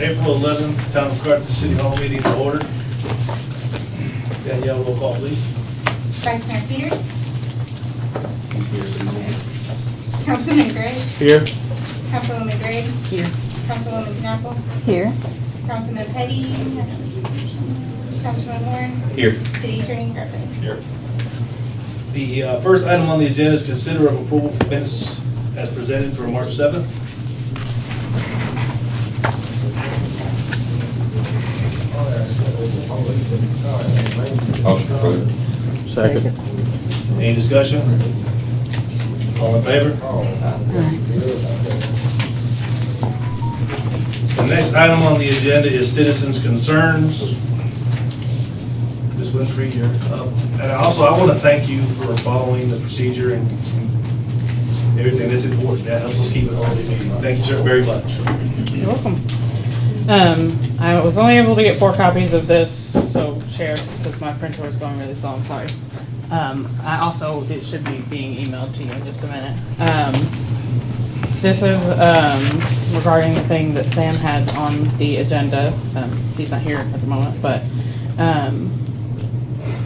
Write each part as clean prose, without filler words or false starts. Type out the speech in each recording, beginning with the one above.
April 11th, Town of Carthage City Hall meeting to order. Danielle, roll call, please. Vice Mayor Peters. He's here. Councilman Gray. Here. Councilwoman Gray. Here. Councilwoman Knappel. Here. Councilman Petty. Councilman Warren. Here. City Attorney Carpenter. Here. The first item on the agenda is consider of approval for minutes as presented for March 7th. Motion approved. Second. Any discussion? All in favor? The next item on the agenda is citizens' concerns. Ms. Winfrey, you're up. And also, I want to thank you for following the procedure and everything that's important. That helps us keep it on the meeting. Thank you, sir, very much. You're welcome. I was only able to get 4 copies of this, so share, because my printer was going really slow, I'm sorry. It should be being emailed to you in just a minute. This is regarding the thing that Sam had on the agenda. He's not here at the moment, but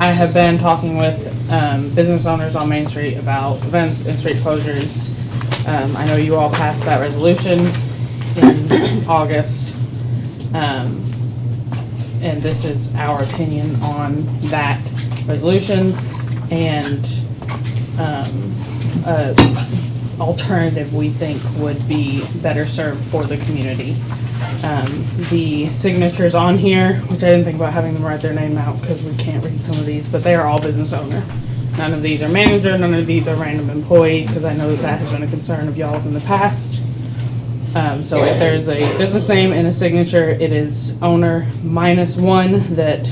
I have been talking with business owners on Main Street about events and street closures. I know you all passed that resolution in August. And this is our opinion on that resolution and alternative we think would be better served for the community. The signatures on here, which I didn't think about having them write their name out because we can't read some of these, but they are all business owner. None of these are manager, none of these are random employee, because I know that has been a concern of y'all's in the past. So if there's a business name and a signature, it is owner -1 that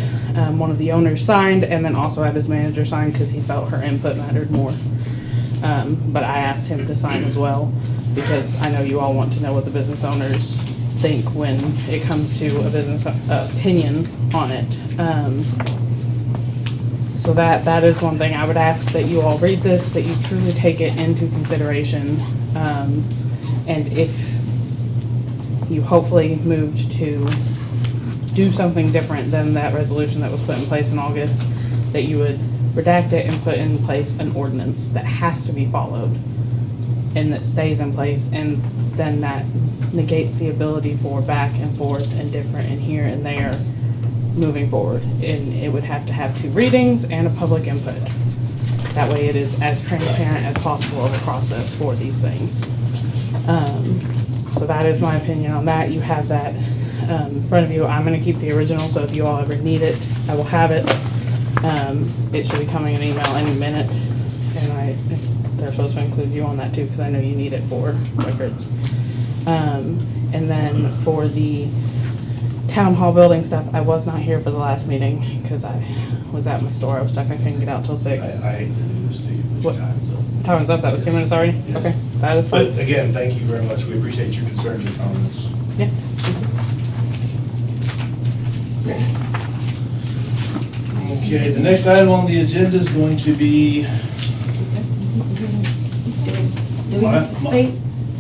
one of the owners signed, and then also had his manager sign because he felt her input mattered more. But I asked him to sign as well, because I know you all want to know what the business owners think when it comes to a business opinion on it. So that is one thing I would ask, that you all read this, that you truly take it into consideration. And if you hopefully moved to do something different than that resolution that was put in place in August, that you would redact it and put in place an ordinance that has to be followed and that stays in place, and then that negates the ability for back and forth and different and here and there moving forward. And it would have to have 2 readings and a public input. That way it is as transparent as possible of a process for these things. So that is my opinion on that. You have that in front of you. I'm going to keep the original, so if you all ever need it, I will have it. It should be coming in email any minute, and they're supposed to include you on that too, because I know you need it for records. And then for the town hall building stuff, I was not here for the last meeting because I was at my store. I was stuck. I couldn't get out till 6. I hate to do this to you, but What? your time's up. Time's up. That was 2 minutes already? Yes. Okay, that is fine. But again, thank you very much. We appreciate your concerns and comments. Yeah. Okay, the next item on the agenda is going to be. Do we have to speak?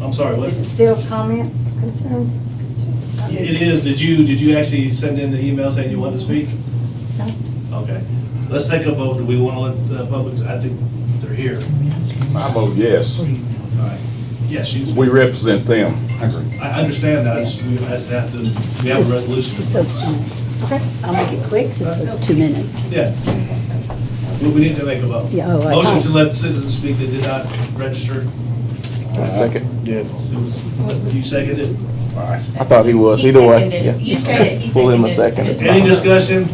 I'm sorry, what? Is it still comments concerned? It is. Did you actually send in the email saying you wanted to speak? No. Okay. Let's take a vote. Do we want to let the public, I think they're here. I vote yes. All right. Yes, you. We represent them. I understand that. We just have to, we have a resolution. Just so it's 2 minutes. Okay. I'll make it quick, just so it's 2 minutes. Yeah. We need to make a vote. Yeah, oh, I Motion see. to let citizens speak that did not register. Second. Yeah. It was, you seconded it? All right. I thought he was. He Either way. seconded it. Yeah. You said it. He Pull him a seconded second. it. Any discussion?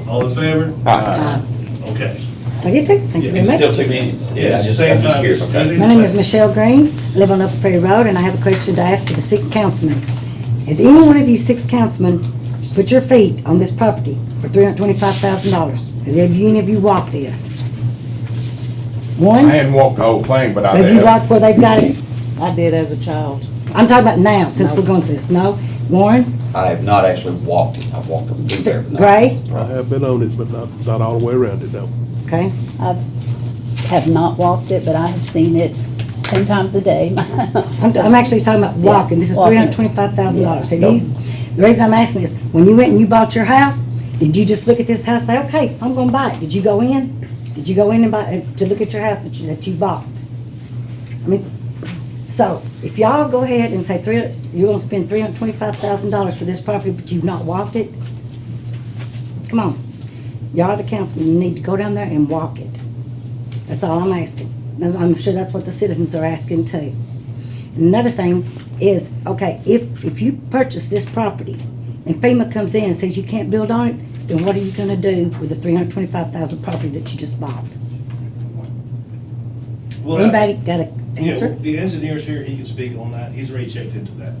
All in favor? Uh, Okay. I get to, thank you very It's much. still 2 minutes. Yeah, it's the same I'm just time. curious, okay. My name is Michelle Green, I live on Upper Ferry Road, and I have a question to ask for the 6 councilmen. Has any one of you 6 councilmen put your feet on this property for $325,000? Has any of you walked this? I One? hadn't walked the whole thing, but I Have you have. walked where they've got it? I did as a child. I'm talking about now, since we're going through this. No? Warren? I have not actually walked it. I've walked them through there. but not- Gray? I have been on it, but not all the way around it, though. Okay. I have not walked it, but I have seen it 10 times a day. I'm actually talking about walking. This is walking. $325,000. Have Yeah. you, The reason I'm asking is, when you went and you bought your house, did you just look at this house and say, okay, I'm gonna buy it? Did you go in? Did you go in and buy, to look at your house that you bought? I mean, so, if y'all go ahead and say you're gonna spend $325,000 for this property, but you've not walked it, come on. Y'all are the councilman, you need to go down there and walk it. That's all I'm asking. I'm sure that's what the citizens are asking too. And another thing is, okay, if you purchase this property and FEMA comes in and says you can't build on it, then what are you gonna do with the $325,000 property that you just bought? Well, Anybody got an yeah, answer? the engineer's here, he can speak on that, he's already checked into that.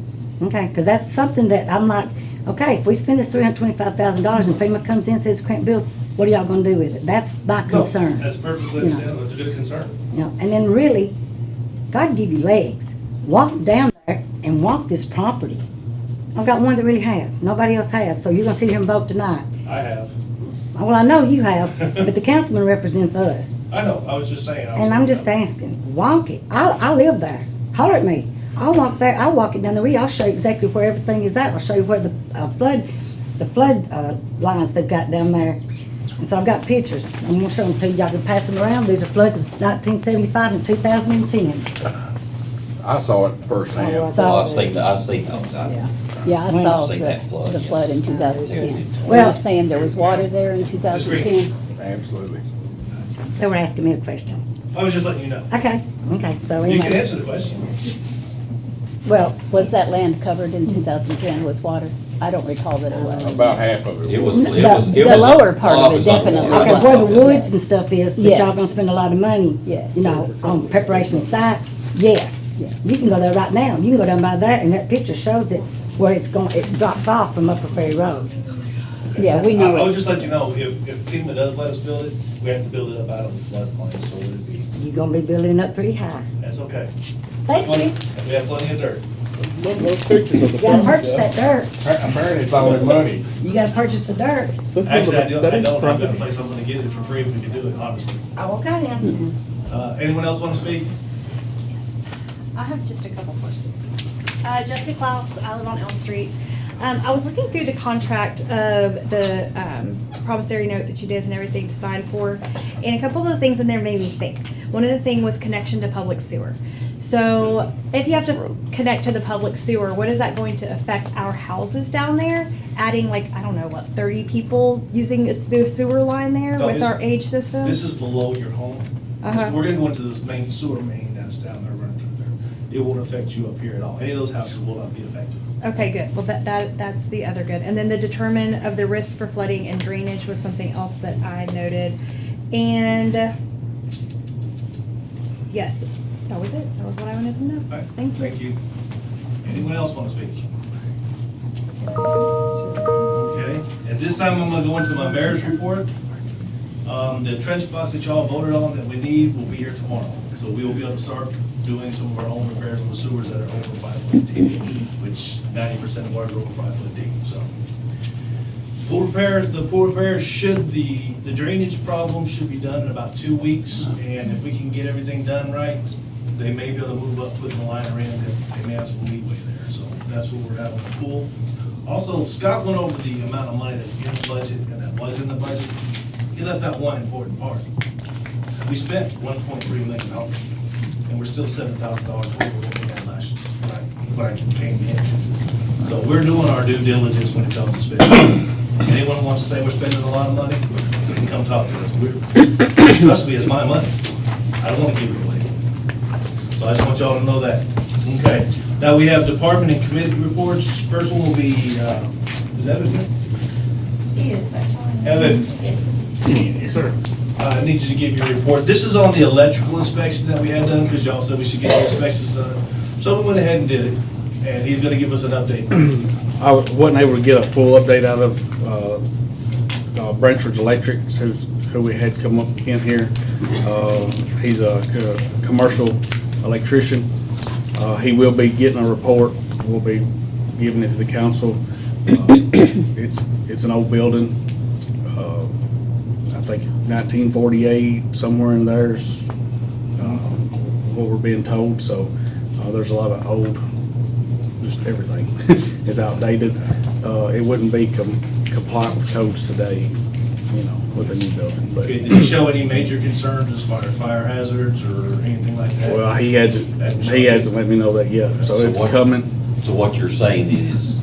Okay, because that's something that I'm like, okay, if we spend this $325,000 and FEMA comes in and says we can't build, what are y'all gonna do with it? That's my No, concern. that's perfectly You know. understandable, that's a good concern. You know, and then really, God give you legs. Walk down there and walk this property. I've got one that really has, nobody else has, so you're gonna sit here and vote tonight. I have, Well, I know you have, but the councilman represents us. I know, I was just saying. And I'm just asking, walk it. I live there. Holler at me. I'll walk there, I'll walk it down the way. I'll show you exactly where everything is at. I'll show you where the flood lines they've got down there. And so I've got pictures. I'm gonna show them to you. Y'all can pass them around. These are floods of 1975 and 2010. I saw it firsthand. So- Well, I've seen those. Yeah, I Well, saw I've seen that flood, the yes. flood in 2010. Well- You were saying there was water there in 2010? Absolutely. They were asking me a question. I was just letting you know. Okay, so You can anyway. answer the question. Well, Was that land covered in 2010 with water? I don't recall that it was. About half of it. It was, The- it was. the it was a- lower part of well, it was on- definitely okay, was. where the woods and stuff is, that y'all Yes. gonna spend a lot of money. Yes. You know, on preparation site, yes. Yeah. You can go there right now. You can go down by there and that picture shows it where it drops off from Upper Ferry Road. Yeah, we I know would it. just let you know, if FEMA does let us build it, we have to build it up out of the floodplain, so it'd be, You're gonna be building up pretty high. that's okay. Thank Plenty- you. We have plenty of dirt. No pictures of the You gotta purchase that dirt. Apparently it's only money. You gotta purchase the dirt. Actually, I don't, That I is don't, I've got a property. place I'm gonna get it for free if we can do it, honestly. Oh, okay then. Anyone else wanna speak? I have just a couple questions. Jessica Klaus, I live on Elm Street. I was looking through the contract of the promissory note that you did and everything to sign for, and a couple of the things in there made me think. One of the things was connection to public sewer. So if you have to connect to the public sewer, what is that going to affect our houses down there? Adding like, I don't know, what, 30 people using the sewer line there No, with this- our age system? This is below your home. Uh-huh. We're gonna go into this main sewer main that's down there, running through there. It won't affect you up here at all. Any of those houses will not be affected. Okay, good. Well, that's the other good. And then the determine of the risks for flooding and drainage was something else that I noted. And, yes, that was it. That was what I wanted to know. All right, Thank you. Thank you. Anyone else wanna speak? Okay, at this time, I'm gonna go into my mayor's report. The trench box that y'all voted on that we need will be here tomorrow. So we will be able to start doing some of our own repairs on the sewers that are over 5 foot deep, which 90% of ours are over 5 foot deep, so. Pool repair, the pool repair the drainage problem should be done in about 2 weeks. And if we can get everything done right, they may be able to move up, putting the liner in, they may have some leeway there. So that's what we're having with the pool. Also, Scott went over the amount of money that's in the budget and that was in the budget. He left out one important part. We spent $1.3 million, and we're still $7,000 over what we had last year, when I came in. So we're doing our due diligence when it comes to spending. Anyone who wants to say we're spending a lot of money, you can come talk to us. Trust me, it's my money. I don't want to give it away. So I just want y'all to know that. Okay. Now we have department and committee reports. First one will be, is that his name? Evan. Yes, sir. I need you to give your report. This is on the electrical inspection that we had done, because y'all said we should get the inspections done. So we went ahead and did it, and he's gonna give us an update. I wasn't able to get a full update out of Branchford's Electric, who we had come up in here. He's a commercial electrician. He will be getting a report. We'll be giving it to the council. It's an old building. I think 1948, somewhere in there's what we're being told. So there's a lot of old, just everything is outdated. it wouldn't be compliant with codes today, you know, with a new building, but. Okay, did he show any major concerns as far as fire hazards or anything like that? Well, he hasn't let me know that yet, so it's what- coming. So what you're saying is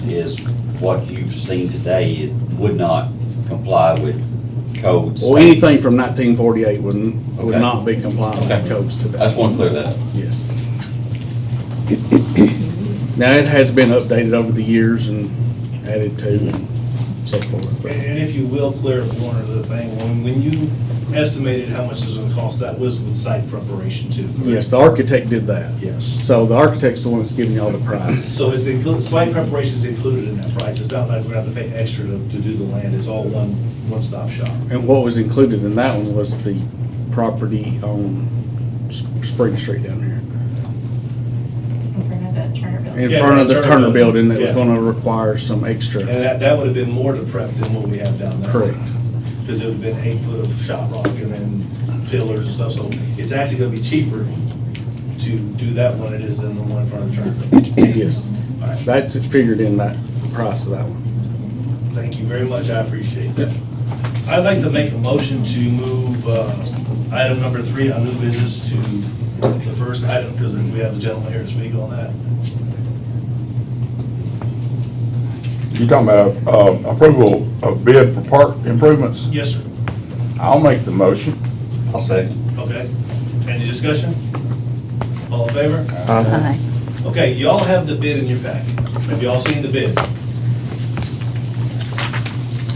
what you've seen today, it would not comply with codes? Well, anything from 1948 would Okay. not be compliant with Okay. codes today. I just want to clear that up. Yes. Now, it has been updated over the years and added to and so forth. but- And if you will, clear up one other thing, when you estimated how much it was gonna cost, that was with site preparation too, correct? Yes, the architect did that. Yes. So the architect's the one that's giving y'all the price. So it's included, site preparation is included in that price, it's not like we're gonna have to pay extra to do the land, it's all one-stop shop. And what was included in that one was the property on Spring Street down here. In front of the Turner Building. In Yeah, front of the Turner Turner Building. Building that was Yeah. gonna require some And extra. that would have been more to prep than what we have down there. Correct. Because it would have been 8 foot of shot rock and then pillars and stuff, so it's actually gonna be cheaper to do that one it is than the one in front of the Turner Building. Yes, All right. that's figured in that price of that one. Thank you very much, I appreciate that. I'd like to make a motion to move item number 3 on new business to the first item, because we have a gentleman here to speak on that. You talking about approval of bid for park improvements? Yes, sir. I'll make the motion. I'll second. Okay. Any discussion? All in favor? Aye. Okay, y'all have the bid in your packet. Have y'all seen the bid?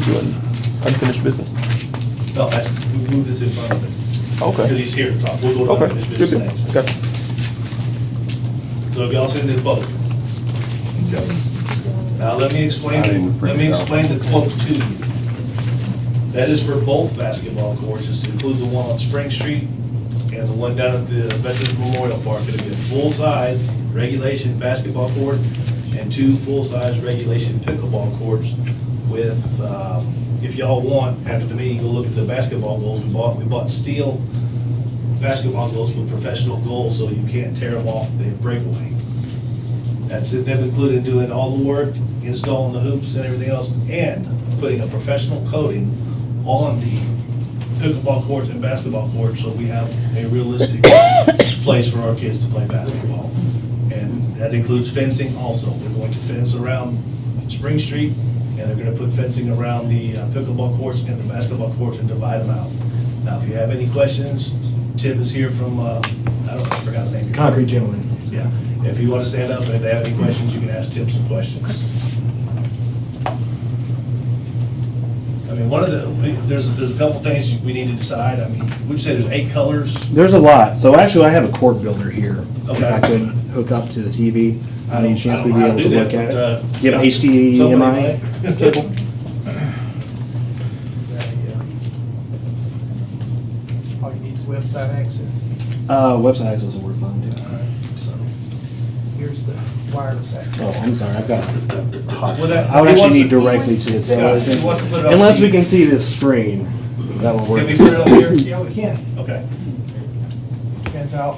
Doing unfinished business. No, we move this in front of it. Because Okay. he's here to talk. We'll go to Okay. this Good business deal. next. Okay. So have y'all seen the quote? Now, let me explain the quote to you. That is for both basketball courts, just to include the one on Spring Street and the one down at the Veterans Memorial Park. It'll be a full-size regulation basketball court and 2 full-size regulation pickleball courts with, if y'all want, after the meeting, go look at the basketball goals we bought steel basketball goals with professional goals, so you can't tear them off the breakaway. That's it, they've included doing all the work, installing the hoops and everything else, and putting a professional coating on the pickleball courts and basketball courts, so we have a realistic place for our kids to play basketball. And that includes fencing also. We're going to fence around Spring Street, and they're gonna put fencing around the pickleball courts and the basketball courts and divide them out. Now, if you have any questions, Tim is here from, I forgot the name. Concrete Gentleman. Yeah, if you want to stand up and if they have any questions, you can ask Tim some questions. I mean, there's a couple things we need to decide. I mean, would you say there's 8 colors? There's a lot. So actually, I have a cord builder here. If Okay. I could hook up to the TV, any chance I we'd don't be know how able to do look that, at but, it? You have HDMI somebody cable? All you need is website access. Website access will work fine, too. All right, so here's the wireless access. Oh, I'm sorry, I've got a hotspot. Well, that- I would he actually wants need to- directly to the Scott, he television. wants to put it on Unless we TV. can see this screen, that will work. Can we put it up here? Yeah, we can. Okay. Depends how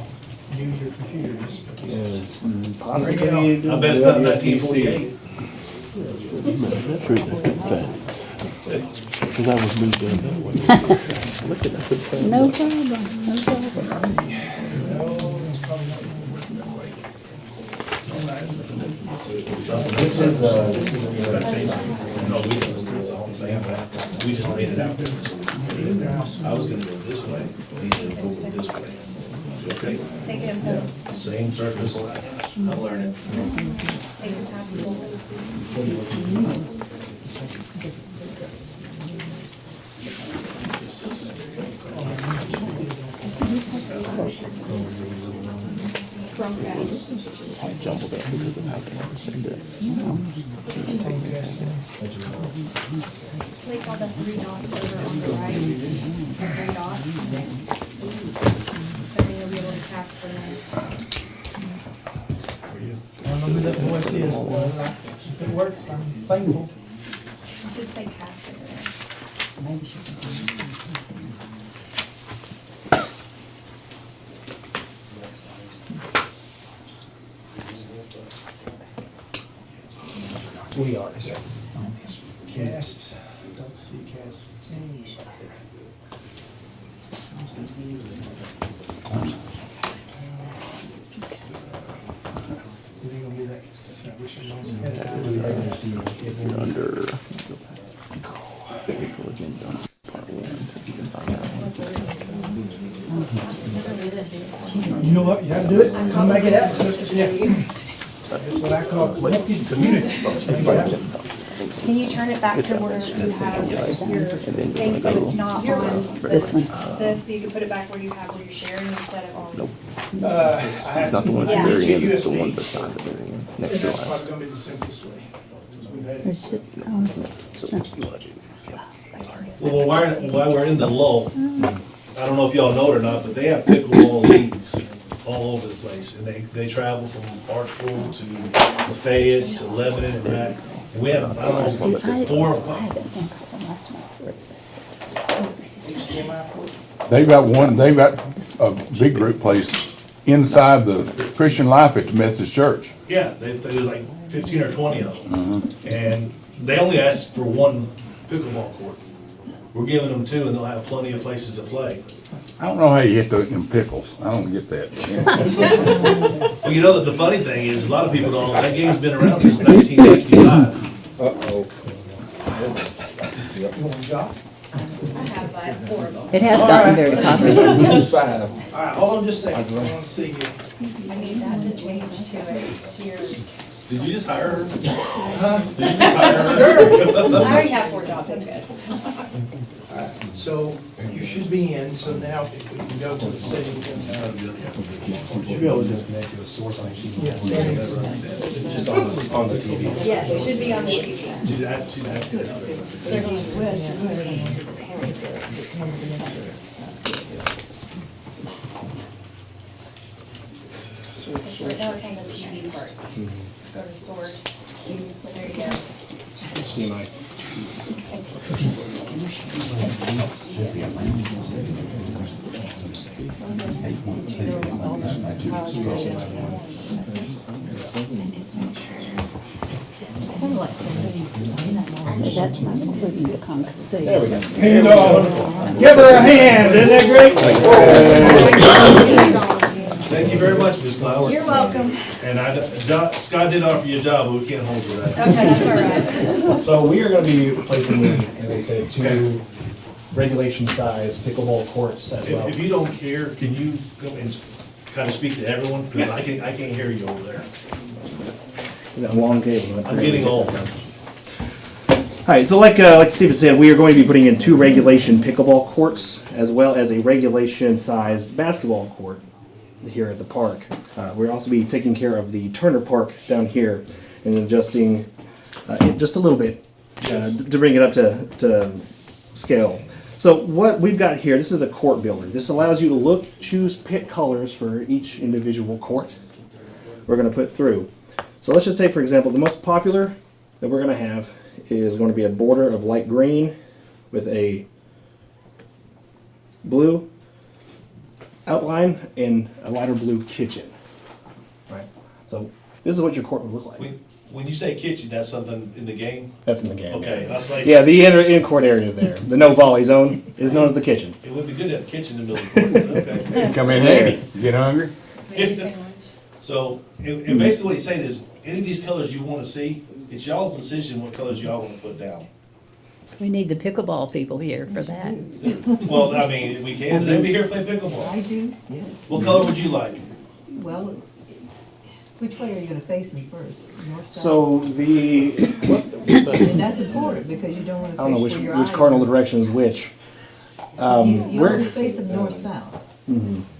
new your computer is. Yes, Bring it possibly. I bet it's not 1948. That's really good thing. Because I was moved down that way. Look at that. Good thing. No problem, no problem. No, it's probably not gonna work that way. This is No, we didn't, it's all the same, we just laid it out there. I was gonna go this way, he's gonna go this way. Is it okay? Take it and pull. Same surface, I'm learning. Take your time. I jumbled up because of how they have the same day. Click all the 3 dots over on the right. 3 dots. And then you'll be able to cast from there. I don't know who that voice is, but if it works, I'm thankful. It should say cast over there. Maybe she can. We are, sir. Cast, doesn't see cast. You're under. Vehicle agenda, part one. You can find out. You know what, you have to do it, come back it out, that's what you have to do. That's what I call collective community. Can you turn it back to where you have your thing so it's not on This one. this, so you can put it back where you have where you're sharing instead of on? Nope. I It's have not the one at Yeah. the very end, it's the USB. one beside the very end, next to That's last. probably gonna be the simplest way. We've had- There's it. So what you wanna do? Yep. Well, while we're in the lull, I don't know if y'all know it or not, but they have pickleball leagues all over the place. And they travel from Hartsville to Lafayette to Lebanon and back. And we have, I don't know, 4 or 5. That same problem last month where it says. They've got a big group place inside the Christian Life at the Methodist Church. Yeah, there's like 15 or 20 of them. And they only ask for 1 pickleball court. We're giving them 2 and they'll have plenty of places to play. I don't know how you get them pickles. I don't get that. Well, you know, the funny thing is, a lot of people don't know, that game's been around since 1965. Uh-oh. You want a job? I have like 4 of them. It has gotten very popular. Five. All right, hold on just a second, I want to see here. I need that to change to it, to your, Did you just hire her? Huh? Did you just hire her? I already have 4 jobs, I'm good. So you should be in, so now if we can go to the settings. You should be able to just connect to a source on your TV. Yeah, settings. Just on the TV. Yes, it should be on the TV. She's asking. Right now it's on the TV part. Go to source, there you go. HDMI. That's not including the Concord State. There we go. Give her a hand, isn't that great? Thank you very much, Ms. Clower. You're welcome. And Scott did offer you a job, but we can't hold you that. Okay, that's all right. So we are gonna be placing, as I said, 2 regulation size pickleball courts as well. If you don't care, can you go and kind of speak to everyone? Because I can't hear you over there. That long cable. I'm getting old. Hi, so like Stephen said, we are going to be putting in 2 regulation pickleball courts as well as a regulation-sized basketball court here at the park. We'll also be taking care of the Turner Park down here and adjusting it just a little bit to bring it up to scale. So what we've got here, this is a court builder. This allows you to pick colors for each individual court we're going to put through. So let's just take, for example, the most popular that we're going to have is going to be a border of light green with a blue outline and a lighter blue kitchen. Right. So this is what your court would look like. When you say kitchen, that's something in the game? That's in the game. Okay, I was like. Yeah, the in-court area there, the no volley zone, is known as the kitchen. It would be good to have a kitchen in the middle of the court, okay. Come in handy. You get hungry? So, and basically what he's saying is, any of these colors you want to see, it's y'all's decision what colors y'all want to put down. We need the pickleball people here for that. Well, I mean, we can, does anybody here play pickleball? I do, yes. What color would you like? Well, which way are you gonna face them first? North, south? So And that's important because you don't wanna I don't know face which where your which eyes cardinal are. direction is which. You We're- always face them north-south.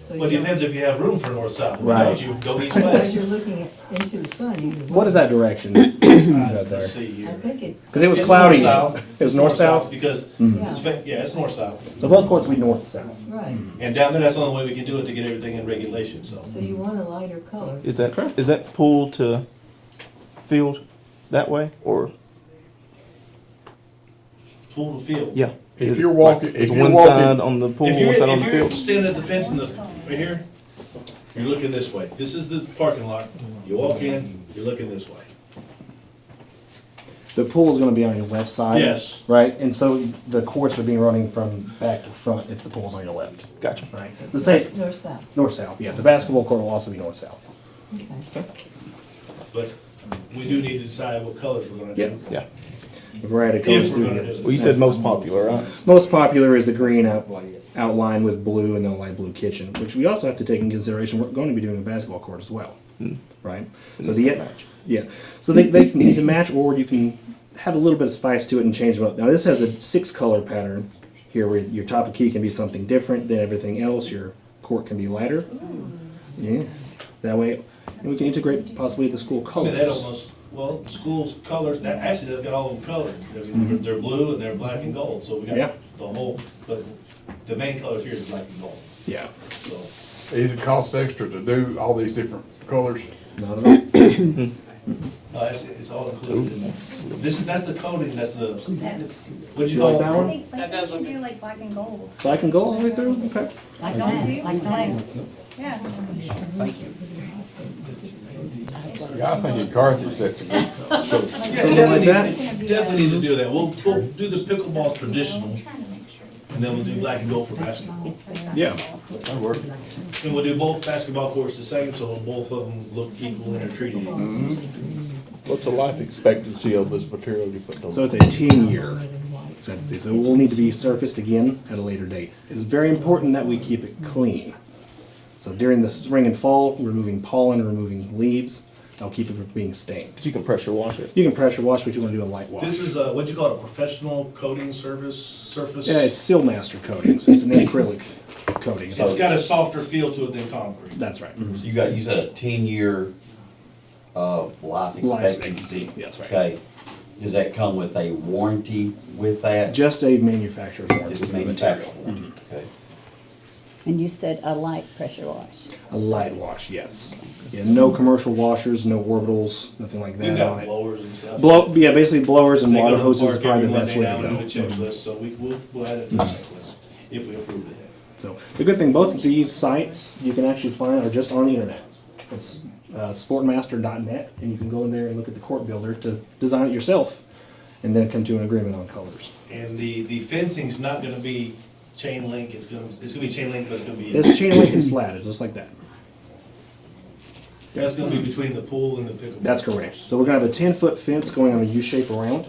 So Well, it you don't- depends if you have room for north-south. If you Right. don't, you go east Because west. you're looking into the sun either way. What is that direction? Let's see here. I think it's. Because it was It's cloudy. north-south. It was north-south? Because, Yeah. it's north-south. So both courts will be north-south. Right, And down there, that's the only way we can do it to get everything in regulation, so. so you want a lighter color. Is that pool to field that way, or? Pool to field. Yeah. If you're walking, Is if you're one side walking, on the pool, If one you're, side on the if you're field? standing at the fence in the, right here, you're looking this way. This is the parking lot. You walk in, you're looking this way. The pool is gonna be on your left side. Yes. Right, and so the courts are being running from back to front if the pool's on your left. Gotcha. Right. The same, North-south. north-south, yeah. The basketball court will also be north-south. Okay. But we do need to decide what colors we're gonna Yeah. do. Yeah. We're at a color If we're gonna studio. do it. Well, you said most popular, right? Most popular is the green outline with blue and then a light blue kitchen, which we also have to take in consideration. We're going to be doing a basketball court as well, right? So needs the to match. yeah, so they can need to match, or you can have a little bit of spice to it and change them up. Now this has a 6-color pattern here, where your top of key can be something different than everything else. Your court can be lighter. Yeah, that way, and we can integrate possibly the school I mean, that colors. almost, well, the school's colors, that actually that's got all of them colored. I mean, they're blue and they're black and gold, so we got Yeah. the whole, but the main colors here is black and gold, Yeah, so. Is it cost extra to do all these different colors? not at all. It's all included in that. That's the coating, that's the, That looks good. what'd you You call like it? that one? I think we should do like black and gold. Black and gold all the way through. Okay. Like that, Like that. yeah. Yeah, I think in Carthage, that's a good, Yeah, Something like that? Definitely need to do that. We'll do the pickleball traditional, and then we'll do black and gold for basketball. Yeah. that work. And we'll do both basketball courts the same, so both of them look equal and are treated equal. What's the life expectancy of this material you put on? So it's a 10-year expectancy. So it will need to be surfaced again at a later date. It's very important that we keep it clean. So during the spring and fall, removing pollen, removing leaves, that'll keep it from being stained. But you can pressure wash it. You can pressure wash, but you want to do a light wash. This is, what'd you call it, a professional coating surface? Yeah, it's Sealmaster coatings. It's an acrylic coating. So it's got a softer feel to it than concrete. That's right. Mhm. So you said a 10-year, life expectancy? That's right. Okay. Does that come with a warranty with that? Just a manufacturer's warranty. Just for the material. manufacturer? Okay. And you said a light pressure wash. A light wash, yes. Yeah, no commercial washers, no orbitals, nothing like We've that got on it. blowers and stuff. Yeah, basically blowers and They go water to the hoses is park probably the every best way Monday to now go. and do a checklist, so we'll add it to the checklist if we approve it. So the good thing, both of these sites you can actually find are just on the internet. It's sportmaster.net, and you can go in there and look at the court builder to design it yourself, and then come to an agreement on colors. And the fencing's not gonna be chain link, it's gonna be chain link, but it's gonna be. This chain link and slatted, just like that. That's gonna be between the pool and the pickleball. That's correct. So we're gonna have a 10-foot fence going on a U-shape around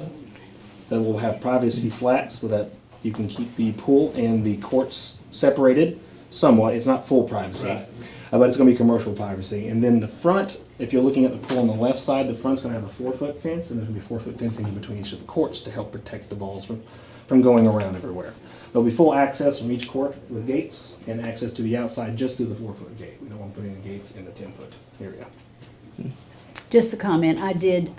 that will have privacy slats so that you can keep the pool and the courts separated somewhat. It's not full privacy, Right. but it's gonna be commercial privacy. And then the front, if you're looking at the pool on the left side, the front's gonna have a 4-foot fence, and there's gonna be 4-foot fencing in between each of the courts to help protect the balls from going around everywhere. There'll be full access from each court with gates and access to the outside just through the 4-foot gate. We don't want to put any gates in the 10-foot area. Just a comment, I did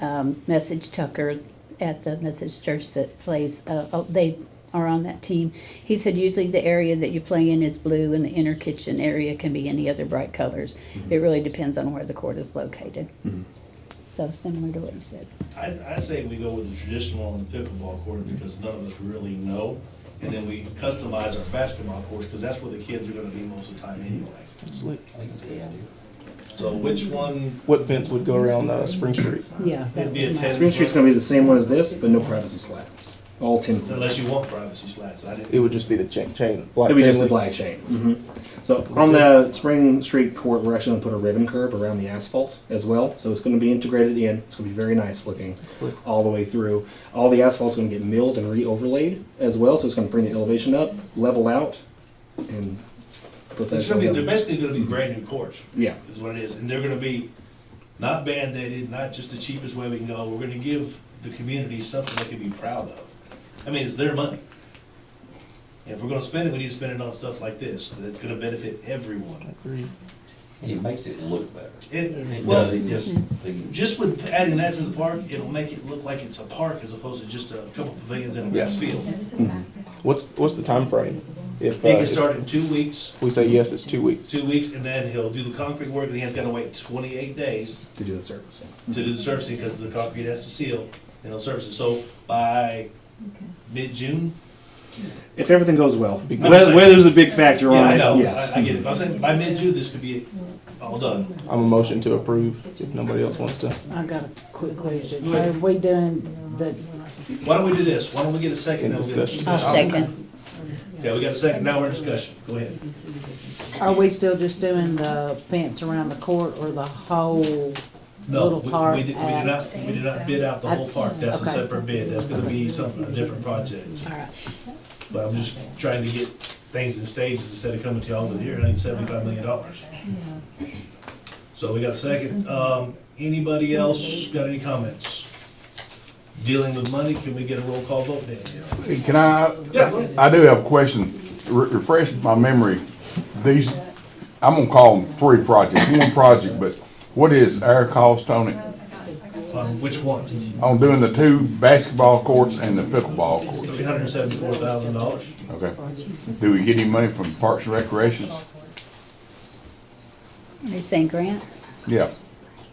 message Tucker at the Methodist Church that plays, they are on that team. He said usually the area that you play in is blue and the inner kitchen area can be any other bright colors. It really depends on where the court is located. So similar to what you said. I'd say we go with the traditional on the pickleball court because none of us really know. And then we customize our basketball courts because that's where the kids are gonna be most of the time anyway. It's slick. I think it's a good idea. So which one, What fence would go around Spring Street? Yeah. it'd be a 10. Spring Street's gonna be the same one as this, but no privacy slats. All 10 foot. Unless you want privacy slats, I didn't. It would just be the chain, black It'll be chain just the link. black chain. So on the Spring Street court, we're actually gonna put a ribbon curb around the asphalt as well. So it's gonna be integrated in. It's gonna be very nice looking all the way through. All the asphalt's gonna get milled and re-overlaid as well. So it's gonna bring the elevation up, level out, and They're professional. basically gonna be brand new courts. Yeah. Is what it is, and they're gonna be not band-aided, not just the cheapest way we can go. We're gonna give the community something they can be proud of. I mean, it's their money. And if we're gonna spend it, we need to spend it on stuff like this, that's gonna benefit everyone. Agreed. And it makes it look better. It Well, does, it just, just with adding that to the park, it'll make it look like it's a park as opposed to just a couple pavilions in a grass field. What's the time frame? If, He can if start in 2 weeks, we say yes, it's 2 weeks. 2 weeks, and then he'll do the concrete work, and he has gotta wait 28 days To do the servicing. to do the surfacing, because the concrete has to seal, and he'll surface it. So by mid-June? If everything goes well. good. Weather's a big factor Yeah, on I it, know, yes. I get it. I'm saying by mid-June, this could be All done. I'm a motion to approve if nobody else wants to. I got a quick question. Go ahead. Are we doing the, Why don't we do this? Why don't we get a second? Then we'll get a Discussion. I'll discussion. second. Yeah, we got a second. Now we're in discussion. Go ahead. are we still just doing the fence around the court or the whole No, little part we did not bid out the whole That's- park. That's a okay. separate bid. That's gonna be something, a different project. All right. But I'm just trying to get things in stages instead of coming to y'all with here. I need $75 million. So we got a second. Anybody else got any comments? Dealing with money, can we get a roll call vote, Danielle? Can I, Yeah, go ahead. I do have a question. Refresh my memory. These, I'm gonna call them 3 projects, one project, but what is our cost on it? Which one? On doing the 2 basketball courts and the pickleball courts? $374,000. Okay. Do we get any money from Parks and Recreations? Are you saying grants? Yeah.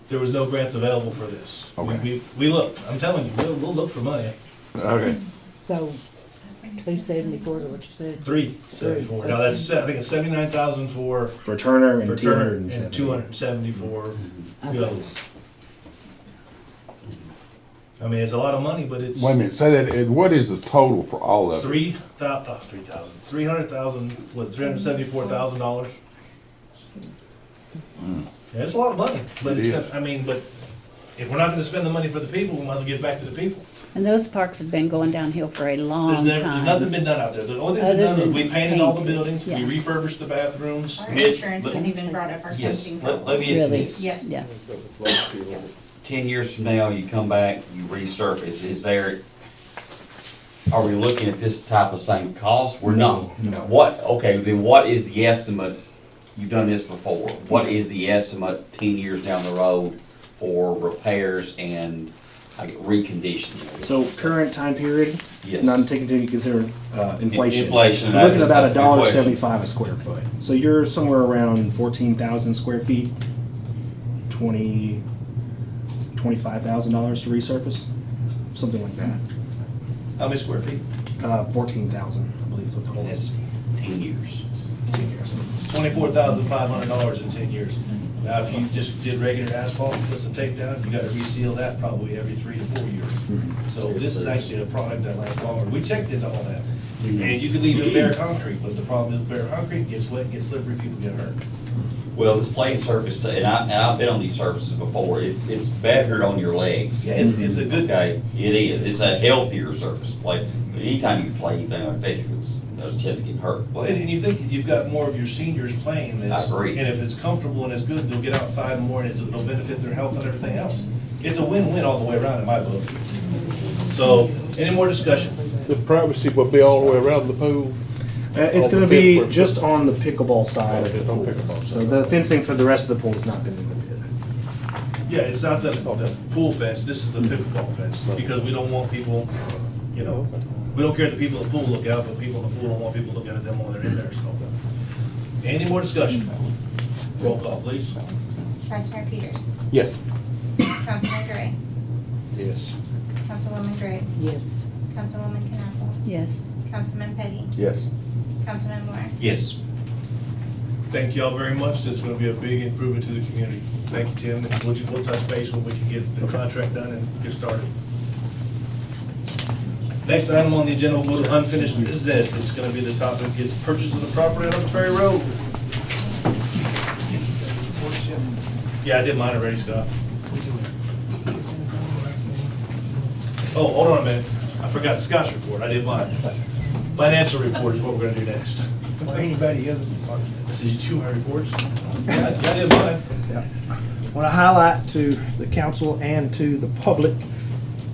There was no grants available for this. Okay. We looked, I'm telling you, we'll look for money. Okay. So, 274 is what you said? 374. Now that's, I think it's 79,000 for Turner and Turner 270. and 270 for the others. I mean, it's a lot of money, but it's Wait a minute, say that, what is the total for all of it? $300,000, what, $374,000? Yeah, it's a lot of money, but It it's, is. I mean, but if we're not gonna spend the money for the people, we might as well give it back to the people. And those parks have been going downhill for a There's long never, time. there's nothing been done out there. The only thing Other we've done is than we painted all the painting, buildings, we yeah. refurbished the bathrooms. Our Yes, insurance but- didn't even brought up our Yes, fencing. let me ask you Really? this. Yes. Yeah. 10 years from now, you come back, you resurface, are we looking at this type of same cost? We're not. No. What, okay, then what is the estimate, you've done this before, what is the estimate 10 years down the road for repairs and reconditioning? So current time period, Yes. not taking into consider inflation. Inflation, We're looking at about that's a good question. $1.75 a square foot. So you're somewhere around 14,000 square feet, $25,000 to resurface, something like that. How many square feet? 14,000, I believe is what the whole That's is. 10 years. $24,500 in 10 years. Now, if you just did regular asphalt, and put some tape down, you gotta reseal that probably every 3 to 4 years. So this is actually a product that lasts longer. We checked into all that. And you could leave it bare concrete, but the problem is bare concrete gets wet, gets slippery, people get hurt. Well, this playing surface, and I've been on these surfaces before, it's better on your legs. Yeah, it's a good, Okay, it is. It's a healthier surface. Like, anytime you play anything like that, those kids get hurt. well, and you think that you've got more of your seniors playing this. I agree. And if it's comfortable and it's good, they'll get outside more and it'll benefit their health and everything else. It's a win-win all the way around in my book. So, any more discussion? The privacy will be all the way around the pool. It's All gonna the be fence- just on the pickleball side of the Just on pool. pickleball So side. the fencing for the rest of the pool has not been in the bid. Yeah, it's not the pool fence, this is the pickleball fence, because we don't want people, you know, we don't care if the people at the pool look out, but people in the pool don't want people looking at them while they're in there, so. Any more discussion? Roll call, please. Vice Mayor Peters. Yes. Councilman Gray. Yes. Councilwoman Gray. Yes. Councilwoman Knappel. Yes. Councilman Petty. Yes. Councilman Moore. Yes. Thank y'all very much, it's gonna be a big improvement to the community. Thank you, Tim, and we'll touch base when we can get the contract done and get started. Next item on the agenda, we'll go to unfinished business. It's gonna be the topic, is purchase of the property on the Ferry Road. Yeah, I did mine already, Scott. Oh, hold on a minute. I forgot Scott's report. I did mine. Financial report is what we're gonna do next. Or anybody else. This is 200 reports. Yeah, I did mine. I want to highlight to the council and to the public,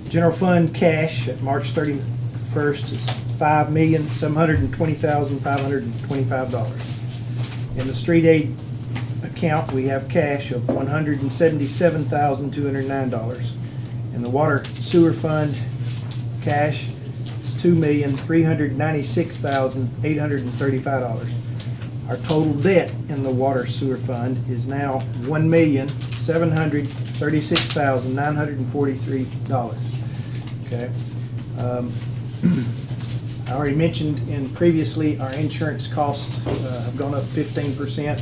general fund cash at March 31st is $5,720,525. In the street aid account, we have cash of $177,209. In the water sewer fund, cash is $2,396,835. Our total debt in the water sewer fund is now $1,736,943. Okay. I already mentioned in previously, our insurance costs have gone up 15%.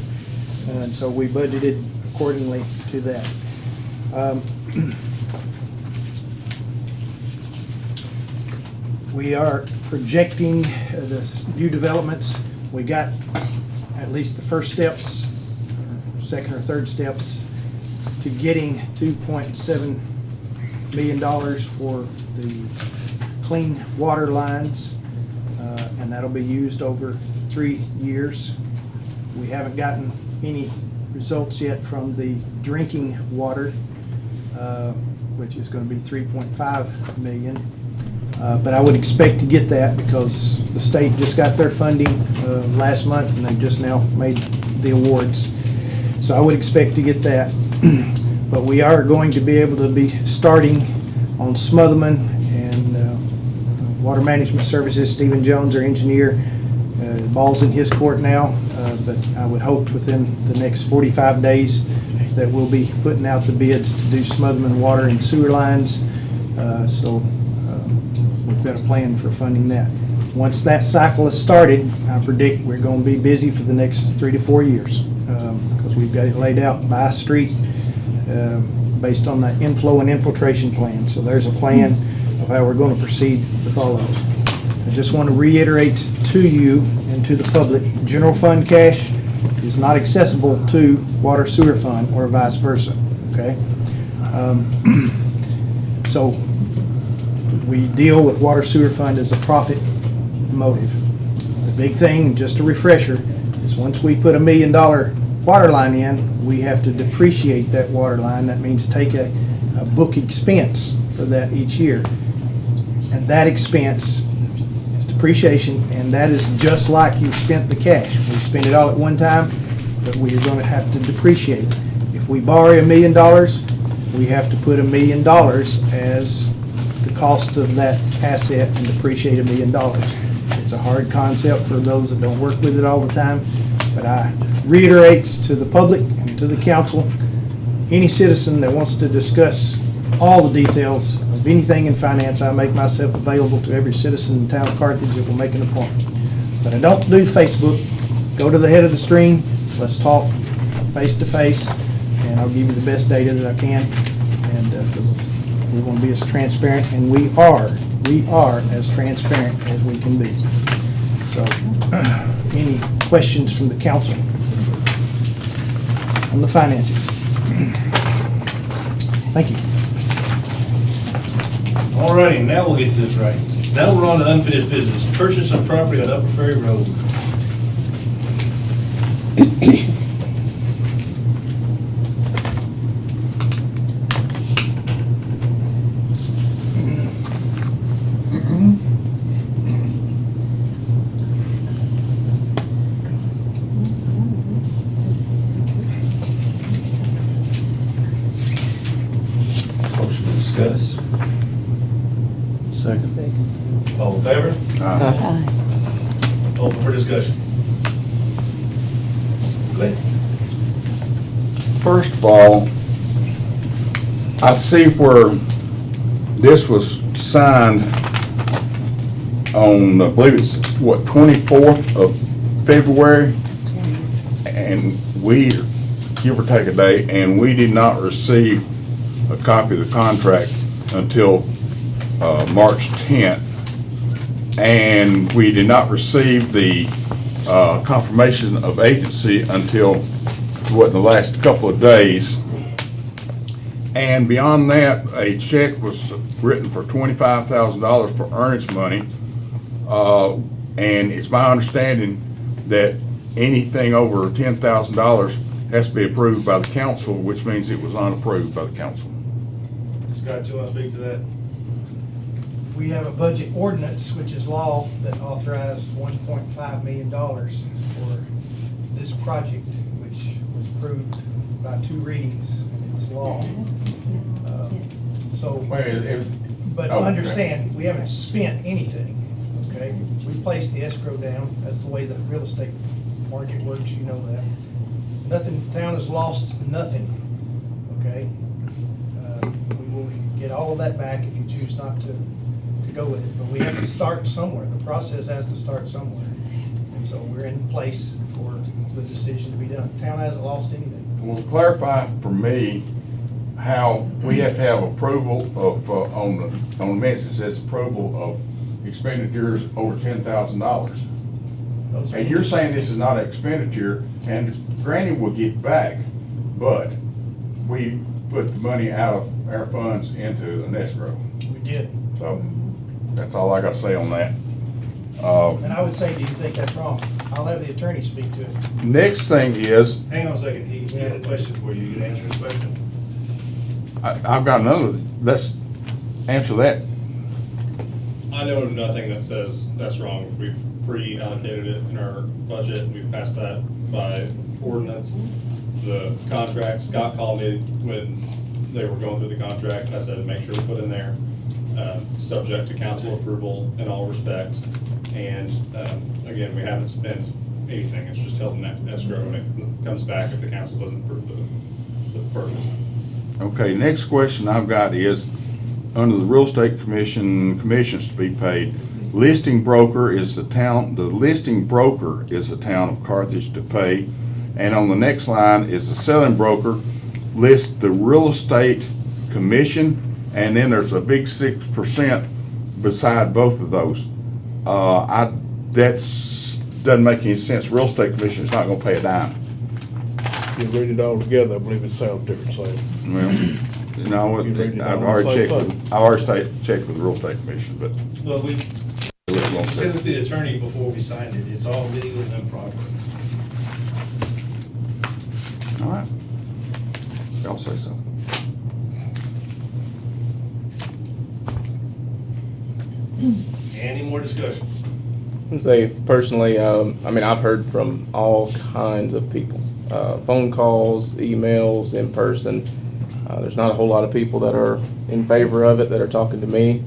And so we budgeted accordingly to that. We are projecting the new developments. We got at least the first steps, or second or third steps, to getting $2.7 million for the clean water lines, and that'll be used over 3 years. We haven't gotten any results yet from the drinking water, which is going to be 3.5 million. But I would expect to get that because the state just got their funding last month and they've just now made the awards. So I would expect to get that. But we are going to be able to be starting on Smotherman and Water Management Services. Stephen Jones, our engineer, the ball's in his court now. But I would hope within the next 45 days that we'll be putting out the bids to do Smotherman water and sewer lines. So we've got a plan for funding that. Once that cycle is started, I predict we're going to be busy for the next 3 to 4 years because we've got it laid out by street based on the inflow and infiltration plan. So there's a plan of how we're going to proceed with all of it. I just want to reiterate to you and to the public, general fund cash is not accessible to water sewer fund or vice versa, okay? So we deal with water sewer fund as a profit motive. The big thing, just a refresher, is once we put $1 million water line in, we have to depreciate that water line. That means take a book expense for that each year. And that expense is depreciation, and that is just like you spent the cash. We spend it all at one time, but we are going to have to depreciate. If we borrow $1 million, we have to put $1 million as the cost of that asset and depreciate $1 million. It's a hard concept for those that don't work with it all the time, but I reiterate to the public and to the council, any citizen that wants to discuss all the details of anything in finance, I make myself available to every citizen in the town of Carthage that will make an appointment. But I don't do Facebook. Go to the head of the stream, let's talk face to face, and I'll give you the best data that I can, and because we want to be as transparent, and we are as transparent as we can be. So, any questions from the council on the finances? Thank you. All righty, now we'll get this right. Now we're on to unfinished business. Purchase of property on Upper Ferry Road. Motion to discuss. Second. All in favor? Open for discussion. Go ahead. First of all, I see where this was signed on, I believe it's, what, 24th of February? And we, give or take a day, and we did not receive a copy of the contract until March 10th. And we did not receive the confirmation of agency until, what, the last couple of days. And beyond that, a check was written for $25,000 for earnest money. And it's my understanding that anything over $10,000 has to be approved by the council, which means it was unapproved by the council. Scott, you want to speak to that? We have a budget ordinance, which is law, that authorized $1.5 million for this project, which was approved by 2 readings, and it's law. But Oh, okay. understand, we haven't spent anything, okay? We placed the escrow down, that's the way the real estate market works, you know that. Nothing, town has lost nothing, okay? We will get all of that back if you choose not to go with it, but we have to start somewhere. The process has to start somewhere. And So we're in place for the decision to be done. Town hasn't lost anything. Well, clarify for me how we have to have approval of, on the minutes, it says approval of expenditures over $10,000. Those are- And you're saying this is not an expenditure, and granted, we'll get back, but we put the money out of our funds into an escrow. We did. So, that's all I got to say on that. And I would say, do you think that's wrong? I'll have the attorney speak to it. Next thing is, Hang on a second, he had a question for you, you can answer his question? I've got another, let's answer that. I know of nothing that says that's wrong. We've pre-allocated it in our budget. We've passed that by ordinance. The contract, Scott called me when they were going through the contract. I said, make sure to put in there, subject to council approval in all respects. And again, we haven't spent anything. It's just held in escrow and it comes back if the council doesn't approve the purchase. Okay, next question I've got is, under the real estate commissions to be paid, listing broker is the listing broker is the town of Carthage to pay. And on the next line is the selling broker list the real estate commission, and then there's a big 6% beside both of those. Doesn't make any sense. Real estate commission is not gonna pay a dime. You read it all together, I believe it sounds different, Sam. Well, you know, You read it I've all already the checked, same I've already checked with the real estate commission, but. Well, we sent it to the attorney before we signed it, it's all legal and proper. All right. Y'all say so. Any more discussion? And say personally, I mean, I've heard from all kinds of people, phone calls, emails, in person. There's not a whole lot of people that are in favor of it that are talking to me.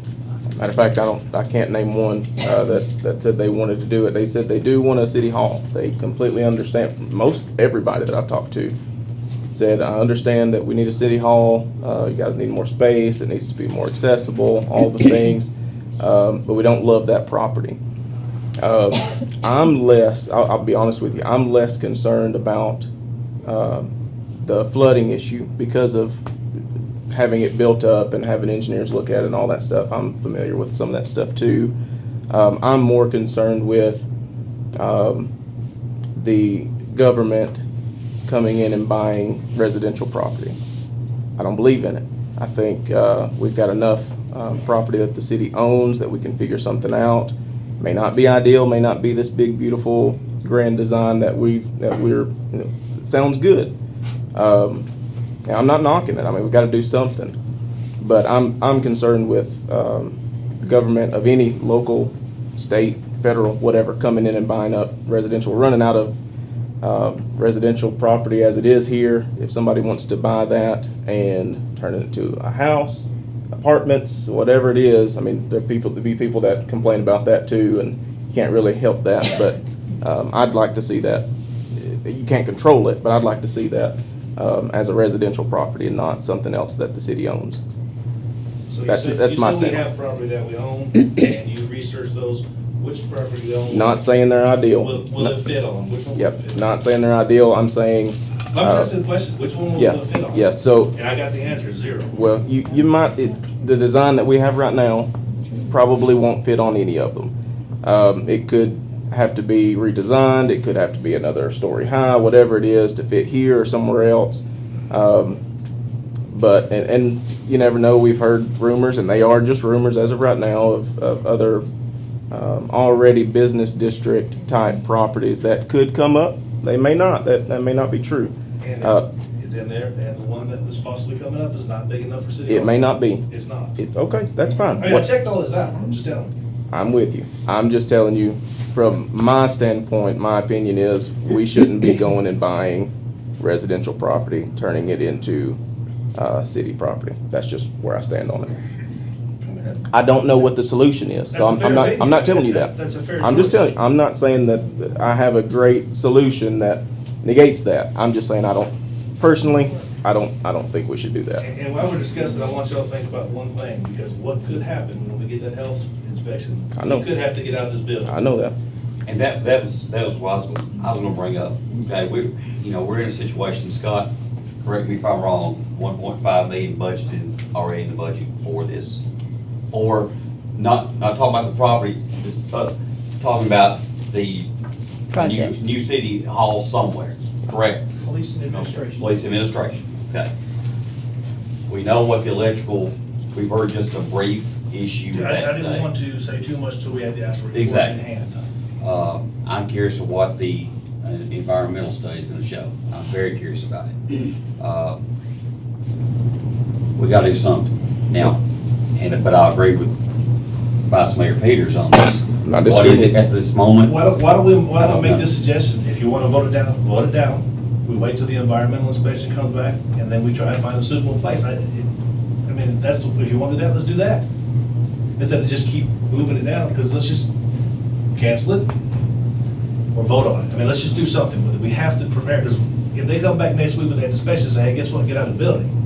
Matter of fact, I can't name one that said they wanted to do it. They said they do want a city hall. They completely understand. Most everybody that I've talked to said, I understand that we need a city hall. You guys need more space. It needs to be more accessible. All the things, but we don't love that property. I'll be honest with you, I'm less concerned about the flooding issue because of having it built up and having engineers look at it and all that stuff. I'm familiar with some of that stuff too. I'm more concerned with the government coming in and buying residential property. I don't believe in it. I think we've got enough property that the city owns that we can figure something out. May not be ideal, may not be this big, beautiful, grand design that we're, sounds good. I'm not knocking it. I mean, we've got to do something. But I'm concerned with government of any local, state, federal, whatever, coming in and buying up residential. We're running out of residential property as it is here. If somebody wants to buy that and turn it into a house, apartments, whatever it is, I mean, there be people that complain about that too, and you can't really help that. But I'd like to see that. You can't control it, but I'd like to see that as a residential property and not something else that the city owns. So That's my you said we stand. have property that we own, and you researched those, which property we own? Not saying they're ideal. Will it fit on? Which one will it Yep, fit on? not saying they're ideal. I'm saying. I'm just asking the question, which one will Yeah, it fit on? yeah, so. And I got the answer, 0. Well, you might, the design that we have right now probably won't fit on any of them. It could have to be redesigned, it could have to be another story high, whatever it is to fit here or somewhere else. But you never know, we've heard rumors, and they are just rumors as of right now, of other already business district type properties that could come up. They may not, that may not be true. And then the one that is possibly coming up is not big enough for city hall? It may not be. It's not. Okay, that's fine. I mean, I checked all this out, I'm just telling you. I'm with you. I'm just telling you, from my standpoint, my opinion is we shouldn't be going and buying residential property, turning it into city property. That's just where I stand on it. I don't know what the solution is, so I'm not telling you that. That's a fair I'm just choice. telling you, I'm not saying that I have a great solution that negates that. I'm just saying I don't think we should do that. And while we're discussing, I want y'all to think about one thing, because what could happen when we get that health inspection? I know. You could have to get out of this building. I know that. And that was what I was gonna bring up. Okay, we're in a situation, Scott, correct me if I'm wrong, 1.5 million budgeted already in the budget for this. Or, not talking about the property, just, talking about the Project. new city hall somewhere, correct? Police and administration. Police administration, okay. We know what the electrical, we've heard just a brief issue with that I didn't today. want to say too much till we had the actual report in Exactly. hand. I'm curious of what the environmental study is gonna show. I'm very curious about it. We gotta do something now, but I agree with Vice Mayor Peters on this. Not What is it disagreeing. at this moment? Why don't we I don't make know. this suggestion? If you want to vote it down, vote it down. We wait till the environmental inspection comes back, and then we try and find a suitable place. I mean, that's, if you want to do that, let's do that. Instead of just keep moving it down, because let's just cancel it or vote on it. I mean, let's just do something with it. We have to prepare, because if they come back next week with that inspection and say, hey, guess what, get out of the building.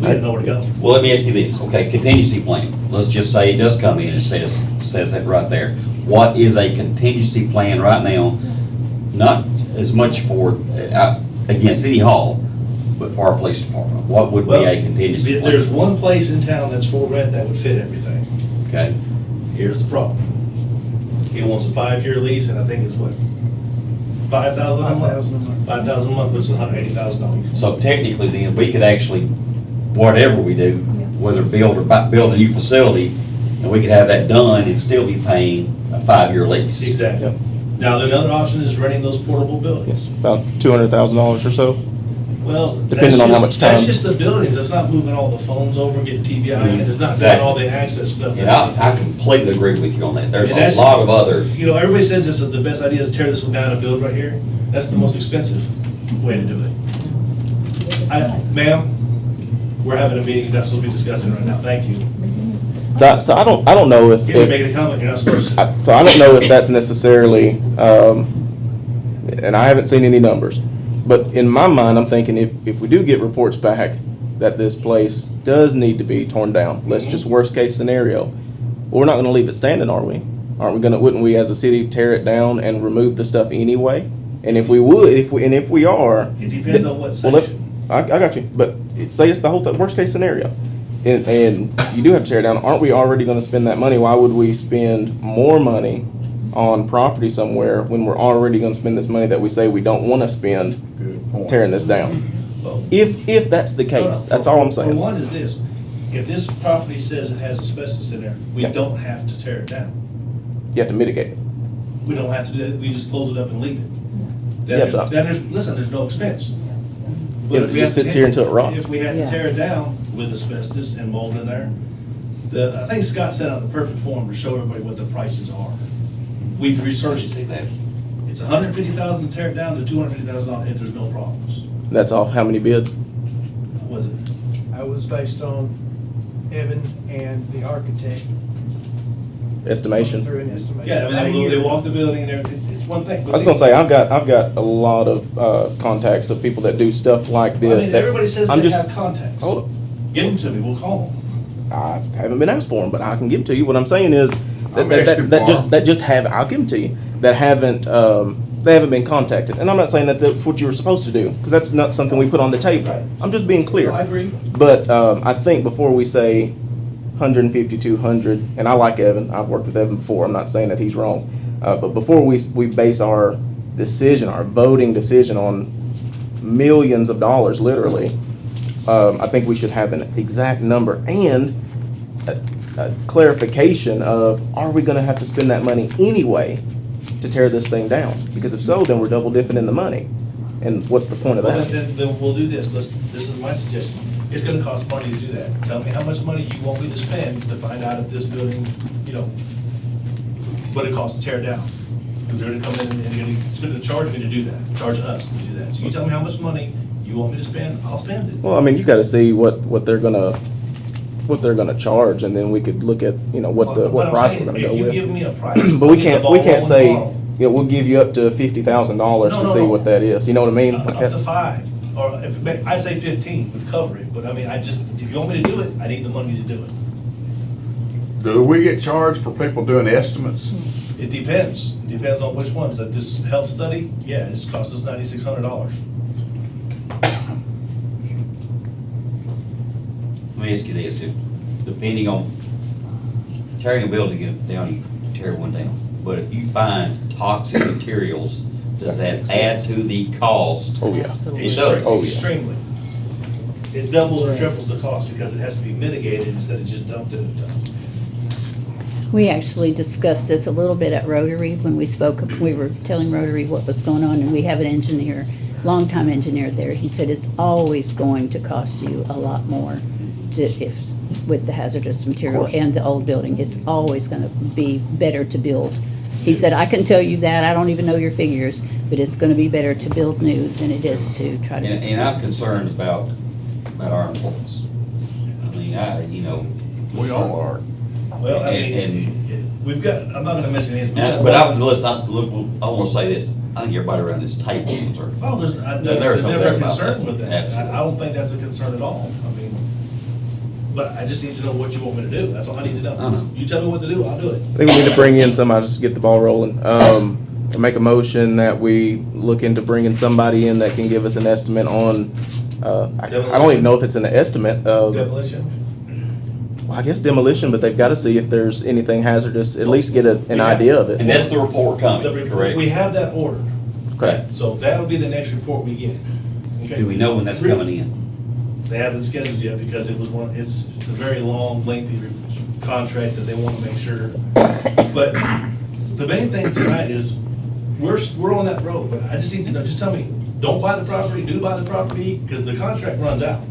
We didn't know where to go. Well, let me ask you this, okay, contingency plan. Let's just say it does come in, it says that right there. What is a contingency plan right now? Not as much for, again, City Hall, but for our police department. What would be Well, a contingency plan? there's one place in town that's for rent that would fit everything. Okay, Here's the problem. He wants a 5-year lease, and I think it's what, $5,000 a month? $5,000 a month, which is $180,000. so technically then, we could actually, whatever we do, whether build a new facility, and we could have that done and still be paying a 5-year lease. Exactly. Now, the other option is renting those portable buildings. About $200,000 or so. Well, Depending on how much time. That's just the buildings, that's not moving all the phones over, getting TBI, and it's not doing Exactly. all the access stuff. And I completely agree with you on that. There's And that's- a lot of other, You know, everybody says this is the best idea is tear this one down and build right here. That's the most expensive way to do it. Ma'am, we're having a meeting, you're not supposed to be discussing right now, thank you. So I don't know if. You're making a comment, you're not supposed to. So I don't know if that's necessarily, and I haven't seen any numbers, but in my mind, I'm thinking if we do get reports back that this place does need to be torn down, let's just worst case scenario, well, we're not gonna leave it standing, are we? Aren't we gonna, wouldn't we as a city tear it down and remove the stuff anyway? And if we would, if we are. It depends on what Well, section. I got you, but say it's the whole, worst case scenario, and you do have to tear it down, aren't we already gonna spend that money? Why would we spend more money on property somewhere when we're already gonna spend this money that we say we don't wanna spend Good point. tearing this down? Well, If that's the case, that's all I'm For saying. one is this, if this property says it has asbestos in there, we Yeah. don't have to tear it down. You have to mitigate it. We don't have to do that, we just close it up and leave it. Yeah, Then but- there's no expense. But Yeah, if it we just have to sits tear- here until it rots. If we have to Yeah. tear it down with asbestos and mold in there, I think Scott set out the perfect form to show everybody what the prices are. We've you researched see it. that? It's $150,000 to tear it down to $250,000 if there's no problems. That's off how many bids? Was it? I was based on Evan and the architect. Estimation? Through an estimation. Yeah, About a I mean, they year. walk the building and everything, it's one thing. I was gonna say, I've got a lot of, contacts of people that do stuff like I this. mean, that everybody says I'm they just- have contacts. Hold up. Give them to me, we'll call them. I haven't been asked for them, but I can give them to you. What I'm saying is I'm asking for 'em. I'll give them to you, that haven't, they haven't been contacted. And I'm not saying that that's what you were supposed to do, because that's not something we put on the table. Right. I'm just being clear. No, I agree. But, I think before we say 150, 200, and I like Evan, I've worked with Evan before, I'm not saying that he's wrong. But before we base our decision, our voting decision on millions of dollars, literally, I think we should have an exact number and a clarification of, are we gonna have to spend that money anyway to tear this thing down? Because if so, then we're double dipping in the money. And what's the point of Well, that? then we'll do this, this is my suggestion. It's gonna cost money to do that. Tell me how much money you want me to spend to find out if this building, what it costs to tear it down. Because they're gonna come in and it's gonna charge me to do that, charge us to do that. So you tell me how much money you want me to spend, I'll spend it. Well, I mean, you gotta see what they're gonna charge, and then we could look at, what But I'm price saying, we're gonna go If you with. give me a price. But I'll we get the can't ball rolling say, tomorrow. we'll give you up to $50,000 to No, see no. what that is, you know what I mean? Up to 5, or I'd say 15 would cover it, but I mean, if you want me to do it, I need the money to do it. Do we get charged for people doing estimates? It depends. It depends on which ones. This health study, yeah, it's cost us $9,600. Let me ask you this, if, depending on tearing a building down, you tear one down. But if you find toxic materials, does that add to the cost? Oh, yeah. It does. Oh, yeah. Extremely. It doubles or triples the cost because it has to be mitigated instead of just dumped in the dump. We actually discussed this a little bit at Rotary when we spoke. We were telling Rotary what was going on, and we have an engineer, longtime engineer there. He said it's always going to cost you a lot more with the hazardous material and the old building. It's always going to be better to build. He said, I can tell you that. I don't even know your figures, but it's going to be better to build new than it is to try to. And I'm concerned about our employees. I mean, you know. We all are. Well, I mean, we've got, I'm not gonna mention names. But I want to say this, I think everybody around this table is concerned. Oh, there's There's never something a about concern that. with that. Absolutely. I don't think that's a concern at all. I mean, but I just need to know what you want me to do. That's all I need to know. I know. You tell me what to do, I'll do it. I think we need to bring in somebody just to get the ball rolling. I make a motion that we look into bringing somebody in that can give us an estimate on, I don't even know if it's an estimate of, Demolition? well, I guess demolition, but they've got to see if there's anything hazardous, at least get an idea of it. And that's the report The coming, report, correct? we have that ordered. Okay. So that'll be the next report we get. Okay? Do we know when that's coming in? They haven't scheduled yet because it was it's a very long, lengthy contract that they want to make sure. But the main thing tonight is, we're on that road, but I just need to know, just tell me, don't buy the property, do buy the property, because the contract runs out.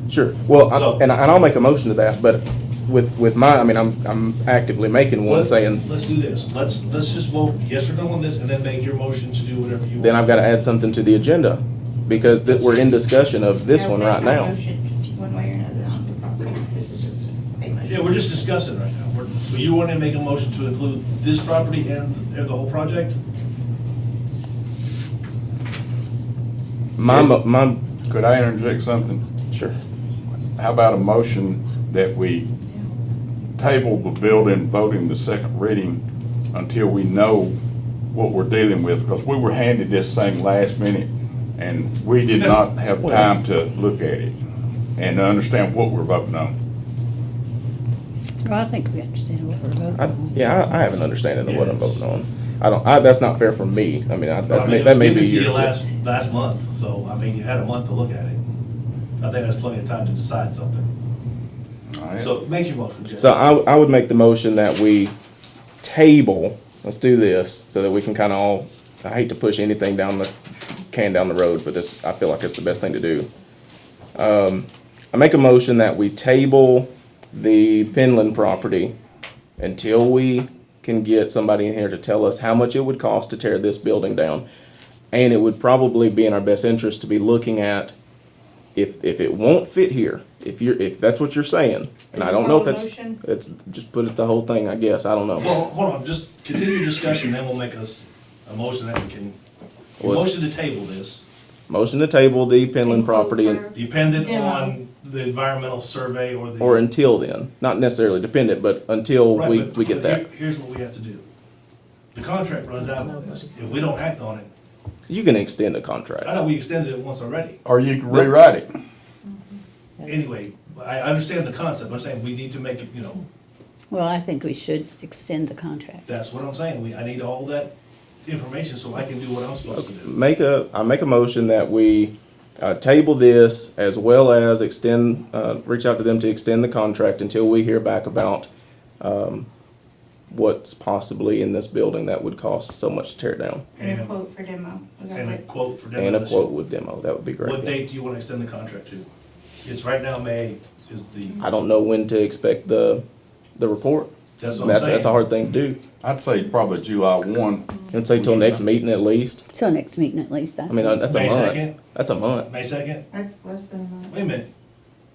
Sure. Well, So- and I'll make a motion to that, but with my, I mean, I'm actively making one saying, Let's do this. Let's just vote yes or no on this and then make your motion to do whatever you want. then I've got to add something to the agenda, because we're in discussion of this one right now. One way or another on the property. This is just a motion. Yeah, we're just discussing right now. But you want to make a motion to include this property and the whole project? My, Could I interject something? sure. How about a motion that we table the building, voting the second reading until we know what we're dealing with? Because we were handed this thing last minute, and we did not have time to look at it and understand what we're voting on. Well, I think we understand what we're voting on. Yeah, I have an understanding of what I'm voting on. That's not fair for me. I mean, Well, I that mean, may, it that was may given be to you your. last month, so, I mean, you had a month to look at it. I think that's plenty of time to decide something. All right. So make your motion, Jeff. So I would make the motion that we table, let's do this, so that we can kind of all, I hate to push anything down the road, but this, I feel like it's the best thing to do. I make a motion that we table the Penland property until we can get somebody in here to tell us how much it would cost to tear this building down. And it would probably be in our best interest to be looking at if it won't fit here, if that's what you're saying, and I don't know if it's just put it the whole thing, I guess, I don't know. Well, hold on, just continue discussion, then we'll make us a motion that we can, Well, it's- motion to table this, Motion to table the Penland property dependent Demo. on the environmental survey or the. or until then, not necessarily dependent, but until Right, we but get that. Here's what we have to do. The contract runs out on this. If we don't act on it, You can extend a I contract. know we extended it once already. Or you can rewrite it. Anyway, I understand the concept. I'm saying we need to make it, Well, I think we should extend the contract. that's what I'm saying. I need all that information so I can do what I'm supposed to do. I make a motion that we table this as well as extend, reach out to them to extend the contract until we hear back about what's possibly in this building that would cost so much to tear it down. And a quote for demo. Was that And a what? quote for And a demolition. quote with demo, that would be great. What date do you want to extend the contract to? It's right now, May is the, I don't know when to expect the report. that's what I'm saying. That's a hard thing to do. I'd say probably July 1. I'd say till next meeting at least. Till next meeting at least, I mean, that's a May month. 2nd? That's a month. May 2nd? That's less than a month. Wait a minute.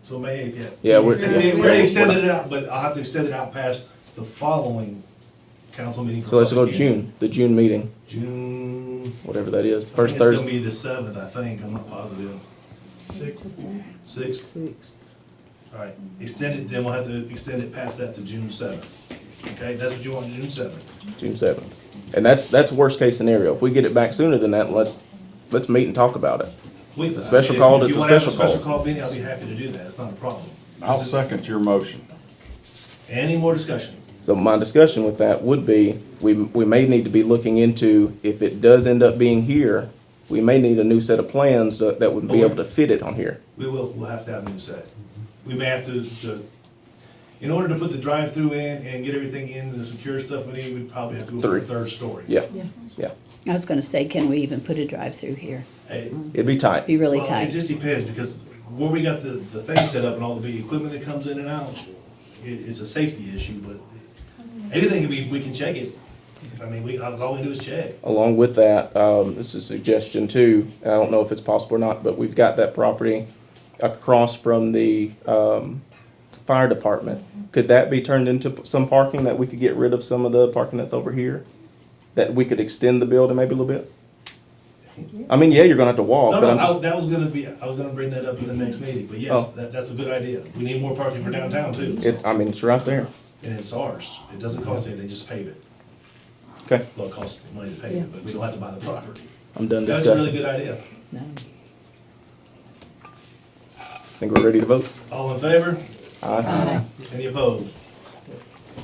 So May 8th, yeah. Yeah, We we're- already extended it out, but I'll have to extend it out past the following council meeting. for So let's go public hearing. June, the June meeting, June. whatever that is, I first think it's Thursday. gonna be the 7th, I think. I'm not positive. Sixth? All right, extend it, then we'll have to extend it past that to June 7th. Okay, that's what you want, June 7th. June 7th. And that's worst case scenario. If we get it back sooner than that, let's meet and talk about it. It's a special call, it's a special If you want to have a call. special call meeting, I'll be happy to do that, it's not a problem. I'll second your motion. Any more discussion? So my discussion with that would be, we may need to be looking into, if it does end up being here, we may need a new set of plans that would be able to fit it on here. We'll have to have a new set. We may have to, in order to put the drive-through in and get everything in, the secure stuff we need, we'd probably have to go for a third story. Yeah, yeah. I was gonna say, can we even put a drive-through here? It'd be tight. Be really Well, tight. it just depends, because where we got the thing set up and all the big equipment that comes in and out, it's a safety issue, but anything can be, we can check it. I mean, all we do is check. Along with that, this is a suggestion too, and I don't know if it's possible or not, but we've got that property across from the fire department. Could that be turned into some parking, that we could get rid of some of the parking that's over here? That we could extend the building maybe a little bit? I mean, yeah, you're gonna have to walk, No, but no, I'm just, that was gonna be, I was gonna bring that up in the next meeting, but yes, Oh. that's a good idea. We need more parking for downtown too. it's right there. And it's ours. It doesn't cost anything, just pave it. Okay, Well, it costs money to pave it, but we don't have to buy the property. I'm done That's a really discussing. good idea. Think we're ready to vote? All in favor? Aye. Any opposed?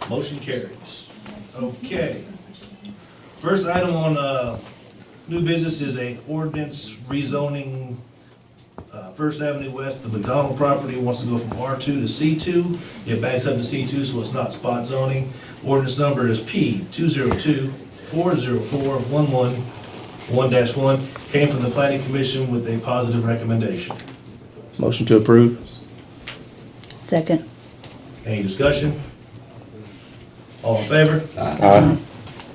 Motion carries. Okay. First item on new business is a ordinance rezoning First Avenue West, the McDonald property wants to go from R2 to C2. It backs up to C2, so it's not spot zoning. Ordinance number is P 202-404-111-1, came from the planning commission with a positive recommendation. Motion to approve? Second. Any discussion? All in favor? Aye.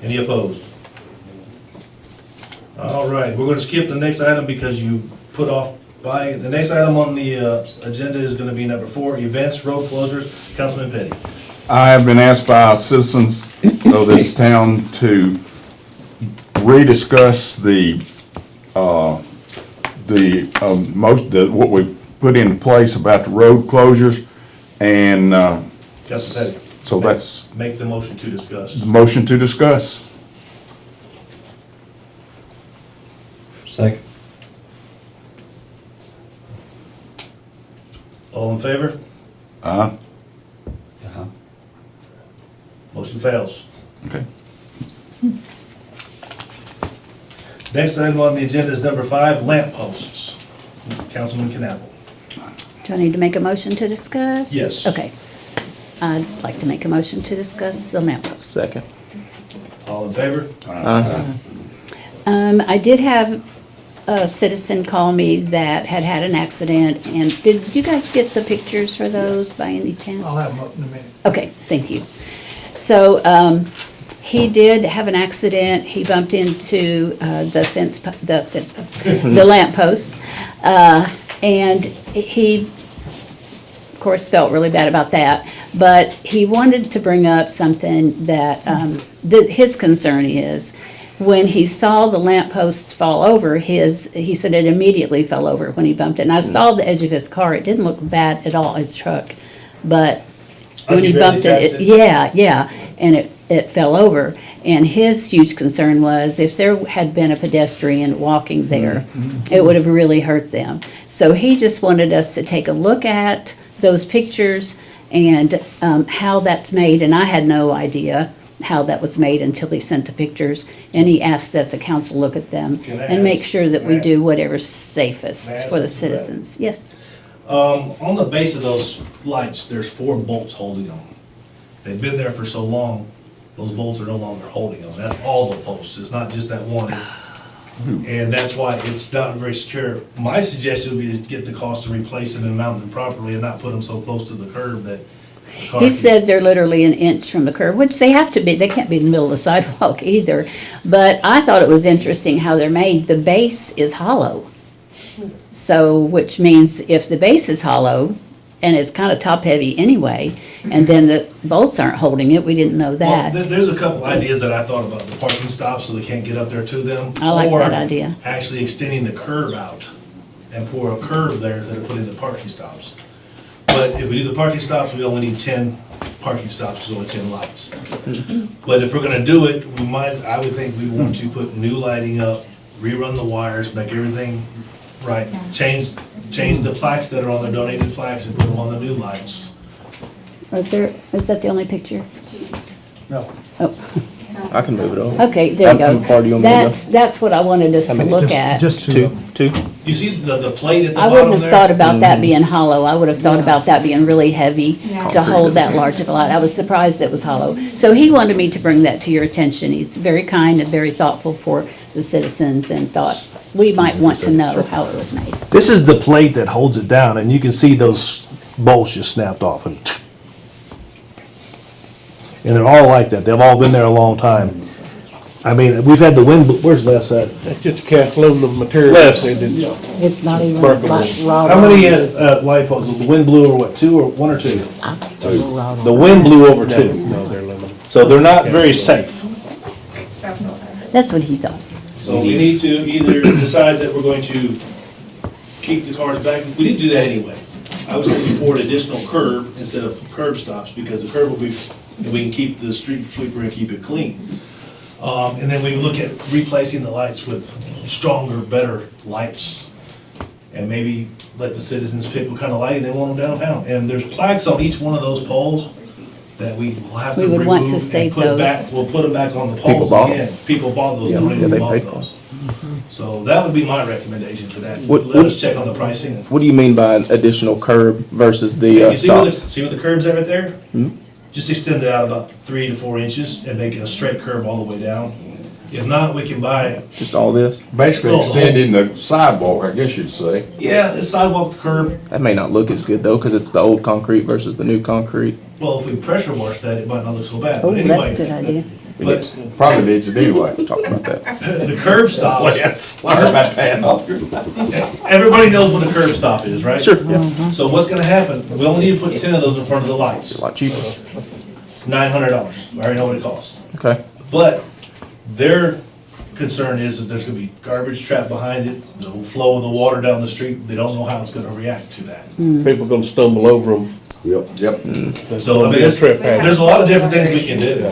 Any opposed? All right, we're gonna skip the next item because you put off by, the next item on the agenda is gonna be number 4, events, road closures. Councilman Petty. I have been asked by citizens of this town to rediscuss what we put into place about the road closures, and, Councilman Petty. so that's Make the motion to discuss. the motion to discuss. Second. All in favor? Uh-huh. Motion fails. Okay. Next item on the agenda is number 5, lamp posts. Councilman Knappel. Do I need to make a motion to discuss? Yes. Okay. I'd like to make a motion to discuss the lamp post. Second. All in favor? I did have a citizen call me that had had an accident, and did you guys get the pictures for those by any chance? I'll have them up in a minute. Okay, thank you. So, he did have an accident. He bumped into, the lamp post. And he, of course, felt really bad about that. But he wanted to bring up something that, his concern is, when he saw the lamp posts fall over, he said it immediately fell over when he bumped it. And I saw the edge of his car. It didn't look bad at all, his truck. But when he bumped it, yeah, and it fell over. And his huge concern was if there had been a pedestrian walking there, it would have really hurt them. So he just wanted us to take a look at those pictures and how that's made. And I had no idea how that was made until he sent the pictures. And he asked that the council look at them and make sure that we do whatever's safest for the citizens. Yes. On the base of those lights, there's 4 bolts holding them. They've been there for so long, those bolts are no longer holding them. That's all the posts, it's not just that one. And that's why it's not very secure. My suggestion would be to get the cost to replace them and mount them properly and not put them so close to the curb that the car He can- said they're literally an inch from the curb, which they have to be. They can't be in the middle of the sidewalk either. But I thought it was interesting how they're made. The base is hollow. So, which means if the base is hollow, and it's kind of top heavy anyway, and then the bolts aren't holding it, we didn't know Well, that. there's a couple ideas that I thought about, the parking stops so they can't get up there to them. I like that idea. Or actually extending the curb out and pour a curb there instead of putting the parking stops. But if we do the parking stops, we only need 10 parking stops, there's only 10 lights. But if we're gonna do it, I would think we'd want to put new lighting up, rerun the wires, make everything right. Change the plaques that are on the donated plaques and put them on the new lights. Is that the only picture? No. Oh, I can move it over. okay, there you go. I'm party on the window. That's what I wanted us to look at. Just Two. You see the plate at the I bottom wouldn't there? have thought about that being hollow. I would have thought about that being really heavy to hold that large of a light. I was surprised it was hollow. So he wanted me to bring that to your attention. He's very kind and very thoughtful for the citizens and thought we might want to know how it was made. This is the plate that holds it down, and you can see those bolts just snapped off. And they're all like that. They've all been there a long time. I mean, we've had the wind, where's Les at? That's just a cast aluminum material. Les. It's not even Sparkle. like raw. How many light poles? The wind blew over what, two or one or two? The wind blew over two. No, they're aluminum. So they're not very safe. That's what he thought. So we need to either decide that we're going to keep the cars back. We didn't do that anyway. I was thinking for an additional curb instead of curb stops, because the curb will be, we can keep the street sweeper and keep it clean. And then we look at replacing the lights with stronger, better lights. And maybe let the citizens pick what kind of lighting they want them downtown. And there's plaques on each one of those poles that we will have to We would remove want to and save put back. those. We'll put them back on the People poles bought again. People bought those, Yeah, donated they and bought paid for those. So that would be my recommendation for that. What- Let us check on the pricing. What do you mean by an additional curb versus the You see where the, stops? see where the curb's at right there? Hmm? Just extend it out about 3 to 4 inches and make it a straight curb all the way down. If not, we can buy, Just all this? Basically Oh, extending the sidewalk, I guess you'd say. yeah, the sidewalk to curb. That may not look as good though, because it's the old concrete versus the new concrete. Well, if we pressure wash that, it might not look so bad. Oh, But that's a good anyway, idea. but Probably needs it anyway. Talk about that. the curb stops, Yes, sorry about that. everybody knows what a curb stop is, right? Sure, yeah. So what's gonna happen, we only need to put 10 of those in front of the lights. It's a lot cheaper. $900. I already know what it costs. Okay. But their concern is there's gonna be garbage trapped behind it, the flow of the water down the street, they don't know how it's gonna react to that. People gonna stumble over them. Yep. So, I mean, there's a lot of different things we can do,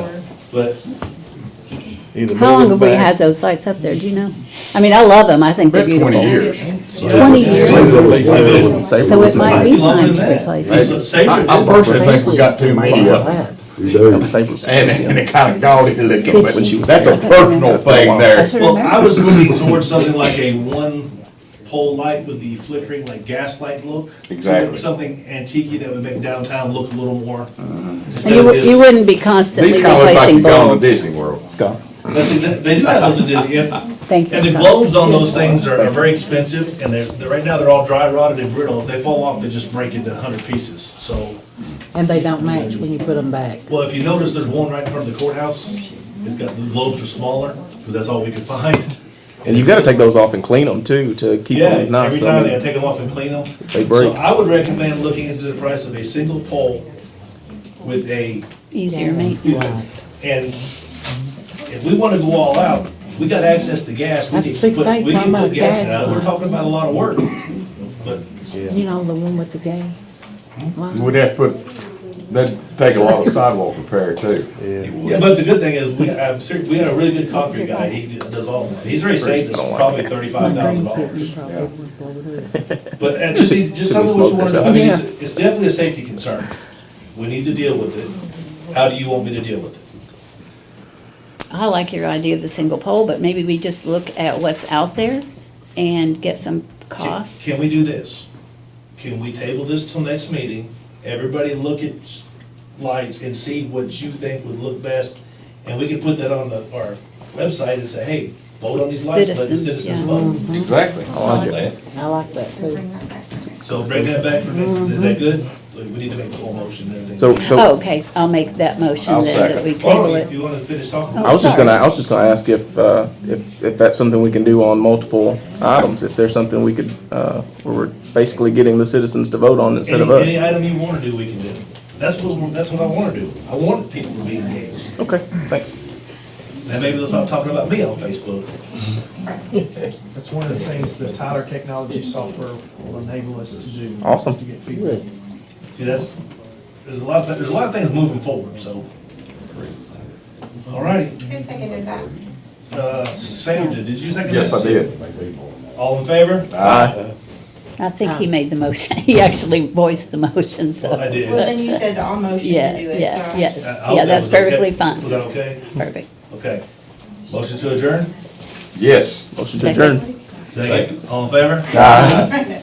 but Either How long move have them we back. had those lights up there? Do you know? I mean, I love them. I think they're Been beautiful. 20 years. 20 years? Say So it it's might not. be time to replace it. I personally think we got too many of them. And it kind of gaudy looking, but that's a personal thing there. Well, I was looking towards something like a one-pole light with the flickering, like gaslight look. Exactly. Something antique that would make downtown look a little more. And you wouldn't be constantly These kind of look like replacing you're going to bulbs. Disney World. Scott. They do have those at Disney. Thank you, And the Scott. globes on those things are very expensive, and right now they're all dry rotted and brittle. If they fall off, they just break into 100 pieces. So, And they don't match when you put them back. well, if you notice, there's one right in front of the courthouse. It's got, the globes are smaller, because that's all we could find. And you've got to take those off and clean them too, to keep Yeah, them nice. every I time mean, they take them off and clean them. They So break. I would recommend looking into the price of a single pole with a, Easier maintenance. and if we wanna go all out, we got access to gas, we That's can six, put, eight, we can one put more gas in gas it. We're lines. talking about a lot of work. But You know, the one with the gas. We'd have to put, that'd take a lot of sidewalk repair too. Yeah, but the good thing is, we had a really good concrete guy, he does all that. He's already saved us probably $35,000. But just tell me what you want to do. I mean, it's definitely a safety concern. We need to deal with it. How do you want me to deal with it? I like your idea of the single pole, but maybe we just look at what's out there and get some costs. Can we do this? Can we table this till next meeting? Everybody look at lights and see what you think would look best. And we can put that on our website and say, hey, vote on these lights, let the Citizens, citizens yeah. vote. Exactly. I like it. I like that too. So bring that back for next, is that good? So we need to make the whole motion and everything. Oh, okay, I'll make that motion I'll then, that second. we table Oh, it. you want to finish talking? Oh, I was just sorry. gonna ask if that's something we can do on multiple items, if there's something we could, where we're basically getting the citizens to vote on instead of us. Any item you want to do, we can do. That's what I want to do. I want people to be engaged. Okay, thanks. And maybe they'll stop talking about me on Facebook. That's one of the things that Tyler Technology software will enable us to do. Awesome. To get feedback. See, that's, there's a lot of things moving forward, so. All righty. Who seconded that? Sandra, did you second Yes, this? I did. All in favor? Aye. I think he made the motion. He actually voiced the motion, so. I did. Well, then you said all motion Yeah, to do it, yeah, so. yes. I hope Yeah, that that's was okay. perfectly fine. Was that okay? Perfect. Okay. Motion to adjourn? Yes. Motion to Second. adjourn. Second. All in favor? Aye.